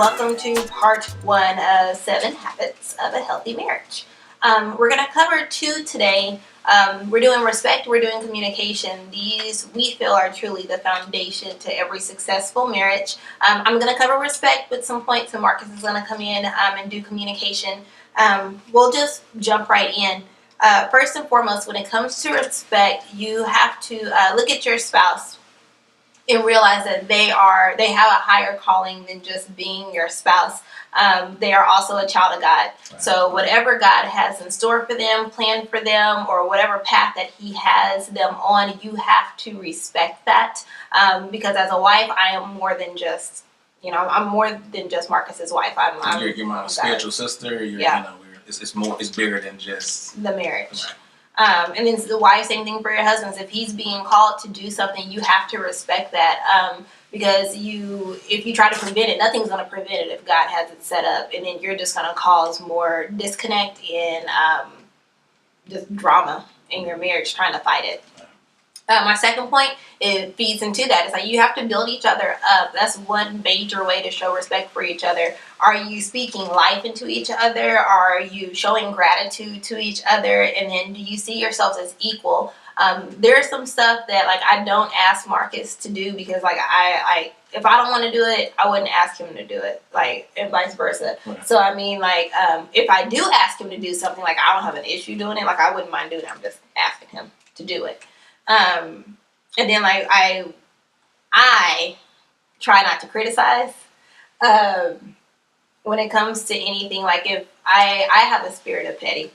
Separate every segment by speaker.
Speaker 1: welcome to part 1 of 7 Habits of a Healthy Marriage. We're going to cover 2 today. We're doing respect, we're doing communication. These, we feel, are truly the foundation to every successful marriage. I'm going to cover respect with some points, and Marcus is going to come in and do communication. We'll just jump right in. First and foremost, when it comes to respect, you have to look at your spouse and realize that they have a higher calling than just being your spouse. They are also a child of God. Right. So whatever God has in store for them, planned for them, or whatever path that He has them on, you have to respect that. Because as a wife, I am more than just, I'm more than just Marcus's wife.
Speaker 2: You're my spiritual sister. It's bigger than just
Speaker 1: the marriage. Right. And then the wife, same thing for your husbands. If he's being called to do something, you have to respect that. Because if you try to prevent it, nothing's going to prevent it if God has it set up. And then you're just going to cause more disconnect and just drama in your marriage trying to fight it. My second point, it feeds into that. It's like you have to build each other up. That's one major way to show respect for each other. Are you speaking life into each other? Are you showing gratitude to each other? And then do you see yourselves as equal? There's some stuff that I don't ask Marcus to do because if I don't want to do it, I wouldn't ask him to do it, and vice versa. Right. So if I do ask him to do something, I don't have an issue doing it. I wouldn't mind doing it. I'm just asking him to do it. And then I try not to criticize when it comes to anything. If I have a spirit of petty,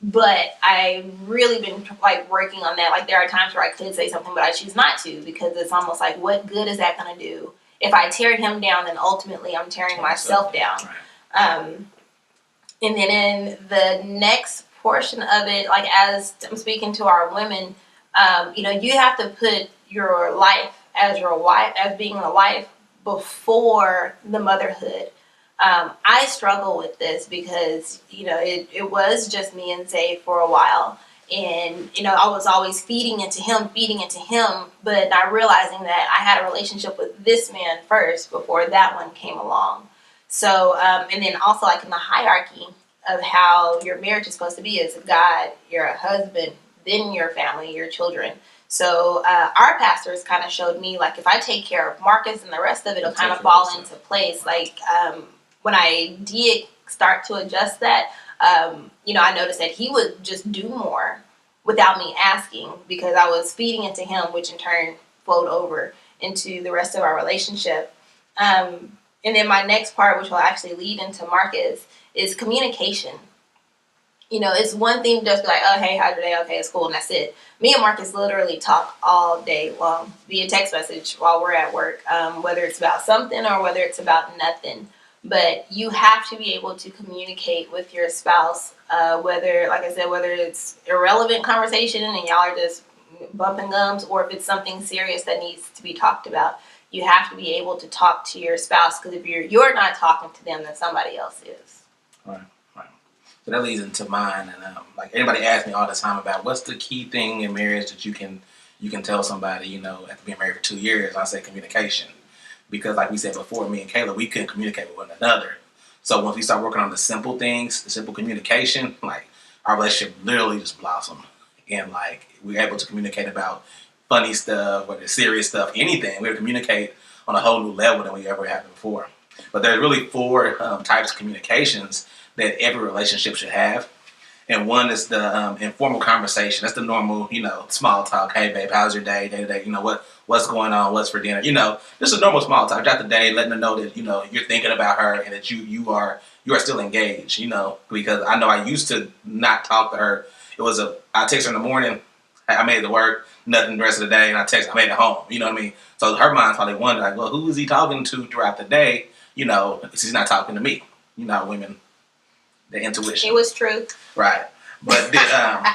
Speaker 1: but I've really been working on that. There are times where I could say something, but I choose not to because it's almost what good is that going to do? If I tear him down, then ultimately I'm tearing myself down. Right. And then in the next portion of it, as I'm speaking to our women, you have to put your life as your wife, as being a wife, before the motherhood. I struggle with this because, it was just me and Zay for a while. And, I was always feeding into him, but not realizing that I had a relationship with this man first before that one came along. So, and then also in the hierarchy of how your marriage is supposed to be is God, you're a husband, then your family, your children. So our pastors kind of showed me if I take care of Marcus and the rest of it will kind of fall into place. When I did start to adjust that, I noticed that he would just do more without me asking because I was feeding into him, which in turn flowed over into the rest of our relationship. And then my next part, which will actually lead into Marcus, is communication. It's one thing to just be oh, hey, how's your day? Okay, it's cool, and that's it. Me and Marcus literally talk all day long via text message while we're at work, whether it's about something or whether it's about nothing. But you have to be able to communicate with your spouse, whether it's irrelevant conversation and y'all are just bumping gums, or if it's something serious that needs to be talked about. You have to be able to talk to your spouse because if you're not talking to them, then somebody else is.
Speaker 2: Right. So that leads into mine, and everybody asks me all the time about what's the key thing in marriage that you can tell somebody, after being married for 2 years. I say communication, because like we said before, me and Kayla, we couldn't communicate with one another. So once we start working on the simple things, the simple communication, our relationship literally just blossomed, and we're able to communicate about funny stuff, whether it's serious stuff, anything. We're able to communicate on a whole new level than we ever had before. But there's really 4 types of communications that every relationship should have. And one is the informal conversation. That's the normal, small talk. Hey, babe, how's your day? Day-to-day, what's going on? What's for dinner? Just a normal small talk throughout the day, letting her know that, you're thinking about her and that you are still engaged, because I know I used to not talk to her. It was I text her in the morning, I made it to work, nothing the rest of the day, and I text her, I made it home. You know what I mean? So her mind's probably wondering, well, who is he talking to throughout the day? She's not talking to me. Women, the intuition.
Speaker 1: It was true.
Speaker 2: Right. But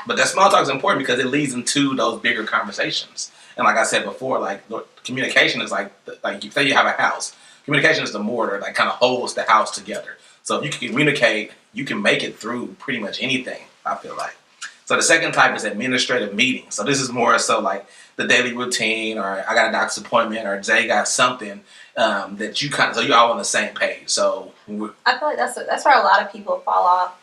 Speaker 2: but that small talk is important because it leads into those bigger conversations. And like I said before, communication is you say you have a house. Communication is the mortar that kind of holds the house together. So if you can communicate, you can make it through pretty much anything, I feel like. So the second type is administrative meetings. So this is more so like the daily routine, or I got a doctor's appointment, or Jay got something that you kind of, so you're all on the same page. So
Speaker 1: I feel like that's where a lot of people fall off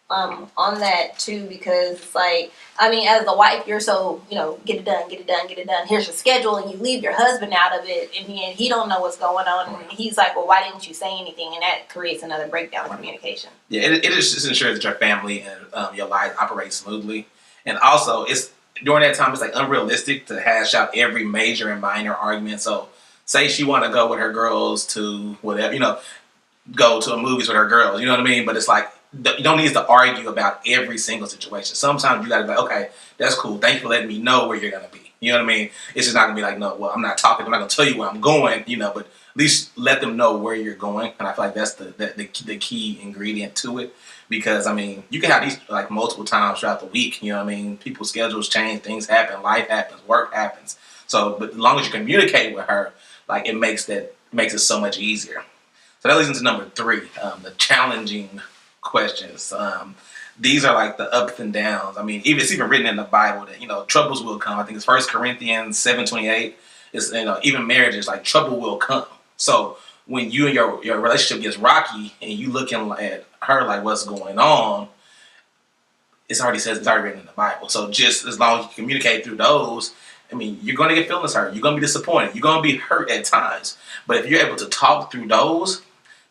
Speaker 1: on that too, because it's like, I mean, as the wife, you're so, get it done, get it done, get it done. Here's your schedule, and you leave your husband out of it, and he don't know what's going on. And he's like, well, why didn't you say anything? And that creates another breakdown in communication.
Speaker 2: Yeah, it just ensures that your family and your life operate smoothly. And also, it's during that time, it's like unrealistic to hash out every major and minor argument. So say she want to go with her girls to whatever, go to a movies with her girls, you know what I mean? But it's like, you don't need to argue about every single situation. Sometimes you got to be like, okay, that's cool. Thank you for letting me know where you're going to be. You know what I mean? It's just not going to be like, no, well, I'm not going to tell you where I'm going, but at least let them know where you're going. And I feel like that's the key ingredient to it. Because, I mean, you can have these like multiple times throughout the week. You know what I mean? People's schedules change, things happen, life happens, work happens. So, but as long as you communicate with her, like it makes it so much easier. So that leads into number 3, the challenging questions. These are like the ups and downs. I mean, it's even written in the Bible that troubles will come. I think it's 1 Corinthians 7:28. It's even marriages, like trouble will come. So when you and your relationship gets rocky and you looking at her like what's going on, it's already written in the Bible. So just as long as you communicate through those, I mean, you're going to get feelings hurt. You're going to be disappointed. You're going to be hurt at times. But if you're able to talk through those,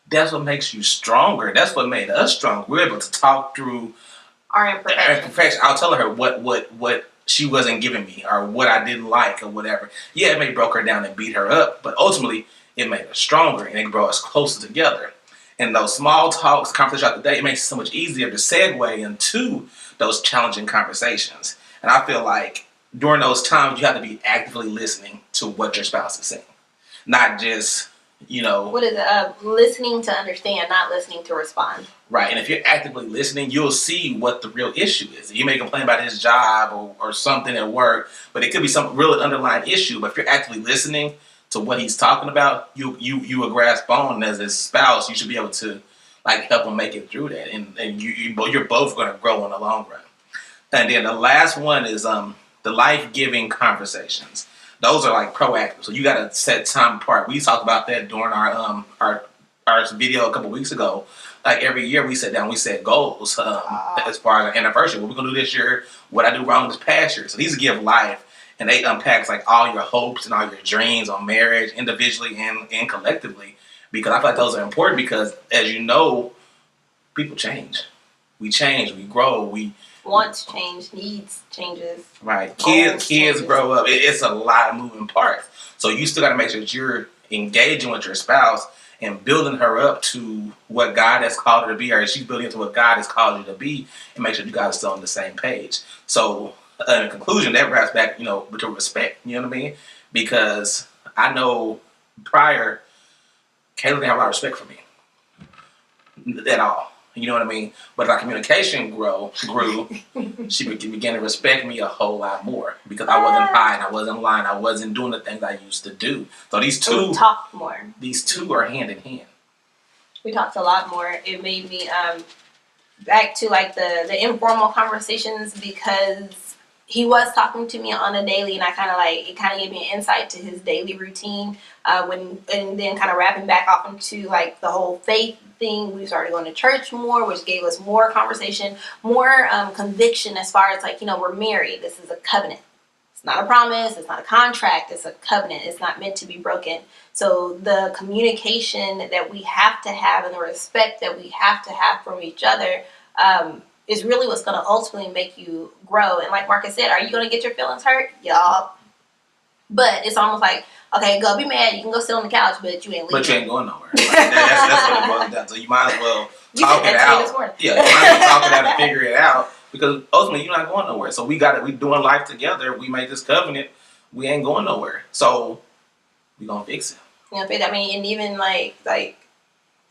Speaker 2: that's what makes you stronger. That's what made us strong. We're able to talk through
Speaker 1: our imperfections.
Speaker 2: I'll tell her what she wasn't giving me, or what I didn't like, or whatever. Yeah, it may broke her down and beat her up, but ultimately it made us stronger and it brought us closer together. And those small talks, conversations throughout the day, it makes it so much easier to segue into those challenging conversations. And I feel like during those times, you have to be actively listening to what your spouse is saying, not just
Speaker 1: what is it? Listening to understand, not listening to respond.
Speaker 2: Right, and if you're actively listening, you'll see what the real issue is. You may complain about his job or something at work, but it could be some real underlying issue. But if you're actively listening to what he's talking about, you will grasp on as his spouse. You should be able to like help him make it through that, and you're both going to grow in the long run. And then the last one is the life-giving conversations. Those are like proactive. So you got to set time apart. We talked about that during our video a couple weeks ago. Like every year we sit down, we set goals as far as our anniversary. What we're going to do this year, what I do wrong this past year. So these give life, and they unpacks like all your hopes and all your dreams on marriage, individually and collectively. Because I feel like those are important because, as you know, people change. We change, we grow,
Speaker 1: wants change, needs changes.
Speaker 2: Right. Kids grow up. It's a lot of moving parts. So you still got to make sure that you're engaging with your spouse and building her up to what God has called her to be, or she's building into what God has called you to be, and make sure you guys are still on the same page. So in conclusion, that wraps back, to respect. You know what I mean? Because I know prior, Kayla didn't have a lot of respect for me at all. You know what I mean? But as our communication grew, she began to respect me a whole lot more because I wasn't hiding, I wasn't lying, I wasn't doing the things I used to do. So these two
Speaker 1: we talked more.
Speaker 2: These two are hand in hand.
Speaker 1: We talked a lot more. It made me back to like the informal conversations because he was talking to me on a daily, and it kind of gave me an insight to his daily routine. And then kind of wrapping back off into like the whole faith thing, we started going to church more, which gave us more conversation, more conviction as far as like, we're married. This is a covenant. It's not a promise. It's not a contract. It's a covenant. It's not meant to be broken. So the communication that we have to have and the respect that we have to have from each other is really what's going to ultimately make you grow. And like Marcus said, are you going to get your feelings hurt? Y'all. But it's almost like, okay, go be mad. You can go sit on the couch, but you ain't leaving.
Speaker 2: But you ain't going nowhere. Like, that's what it boils down to. So you might as well talk it out. Yeah, you might as well talk it out and figure it out because ultimately you're not going nowhere. So we doing life together. We made this covenant. We ain't going nowhere. So we gonna fix it.
Speaker 1: I mean, and even like,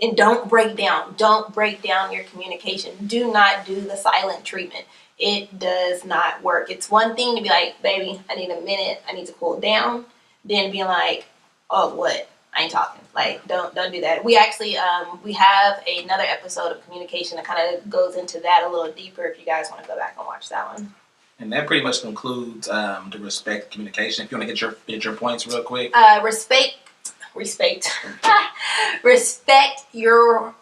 Speaker 1: and don't break down. Don't break down your communication. Do not do the silent treatment. It does not work. It's one thing to be like, baby, I need a minute. I need to cool down. Then being like, oh, what? I ain't talking. Like, don't do that. We actually we have another episode of communication that kind of goes into that a little deeper. If you guys want to go back and watch that one.
Speaker 2: And that pretty much concludes the respect communication. If you want to get your points real quick.
Speaker 1: Respect your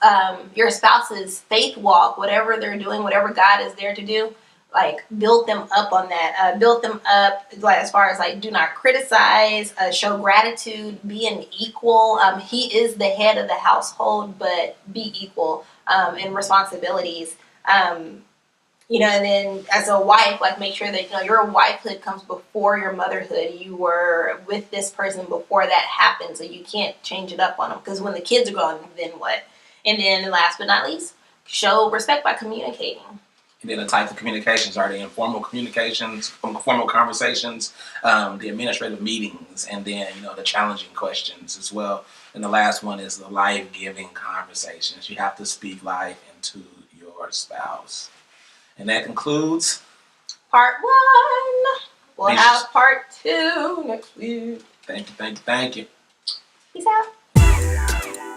Speaker 1: spouse's faith walk, whatever they're doing, whatever God is there to do. Like, build them up on that. Build them up, like, as far as like, do not criticize. Show gratitude. Be an equal. He is the head of the household, but be equal in responsibilities. And then as a wife, like, make sure that, your wifehood comes before your motherhood. You were with this person before that happened, so you can't change it up on them. Because when the kids are gone, then what? And then last but not least, show respect by communicating.
Speaker 2: And then the types of communications are the informal communications, formal conversations, the administrative meetings, and then, the challenging questions as well. And the last one is the life-giving conversations. You have to speak life into your spouse. And that concludes
Speaker 1: part 1. We'll have part 2 next week.
Speaker 2: Thank you.
Speaker 1: Peace out.